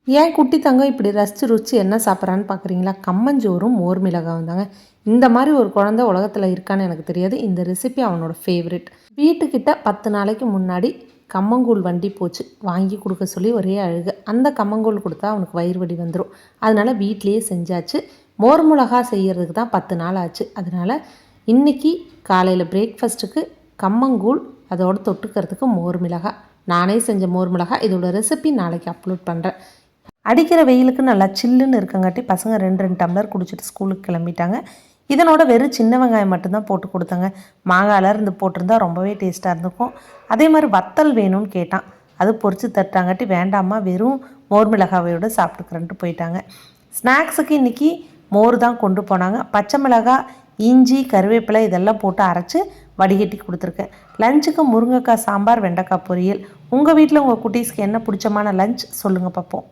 ஏன் குட்டி தங்கம் இப்படி ரசித்து ருச்சி என்ன சாப்பிட்றான்னு பார்க்குறீங்களா? கம்மஞ்சோறும் மோர் மிளகாவும் தாங்க. இந்த மாதிரி ஒரு குழந்தை உலகத்தில் இருக்கான்னு எனக்கு தெரியாது. இந்த ரெசிபி அவனோட ஃபேவரெட். வீட்டுக்கிட்ட 10 நாளைக்கு முன்னாடி கம்மங்கூழ் வண்டி போச்சு. வாங்கி கொடுக்க சொல்லி ஒரே அழுக. அந்த கம்மங்கூழ் கொடுத்தா அவனுக்கு வயிறு வலி வந்துடும். அதனால் வீட்லேயே செஞ்சாச்சு. மோர் மிளகா செய்கிறதுக்கு தான் 10 நாள் ஆச்சு. அதனால் இன்றைக்கி காலையில் பிரேக்ஃபாஸ்ட்டுக்கு கம்மங்கூழ், அதோடு தொட்டுக்கிறதுக்கு மோர் மிளகாய். நானே செஞ்ச மோர் மிளகாய். இதோட ரெசிபி நாளைக்கு அப்லோட் பண்ணுறேன். அடிக்கிற வெயிலுக்கு நல்லா சில்லுன்னு இருக்கங்காட்டி பசங்க 2 டம்ளர் குடிச்சிட்டு ஸ்கூலுக்கு கிளம்பிட்டாங்க. இதனோட வெறும் சின்ன வெங்காயம் மட்டும்தான் போட்டு கொடுத்தாங்க. மாங்காயில் இருந்து போட்டிருந்தா ரொம்பவே டேஸ்ட்டாக இருந்திருக்கும். அதே மாதிரி வத்தல் வேணும்னு கேட்டான். அது பொரித்து தட்டாங்காட்டி வேண்டாமா, வெறும் மோர் மிளகாவையோடு சாப்பிட்டுக்கிறேன்ட்டு போயிட்டாங்க. ஸ்நாக்ஸுக்கு இன்றைக்கி மோர் தான் கொண்டு போனாங்க. பச்சை மிளகாய், இஞ்சி, கருவேப்பிலை இதெல்லாம் போட்டு அரைச்சி வடிகட்டி கொடுத்துருக்கேன். லஞ்சுக்கு முருங்கைக்காய் சாம்பார், வெண்டைக்காய் பொரியல். உங்கள் வீட்டில் உங்கள் குட்டீஸ்க்கு என்ன பிடிச்சமான லஞ்ச் சொல்லுங்கள் பார்ப்போம்.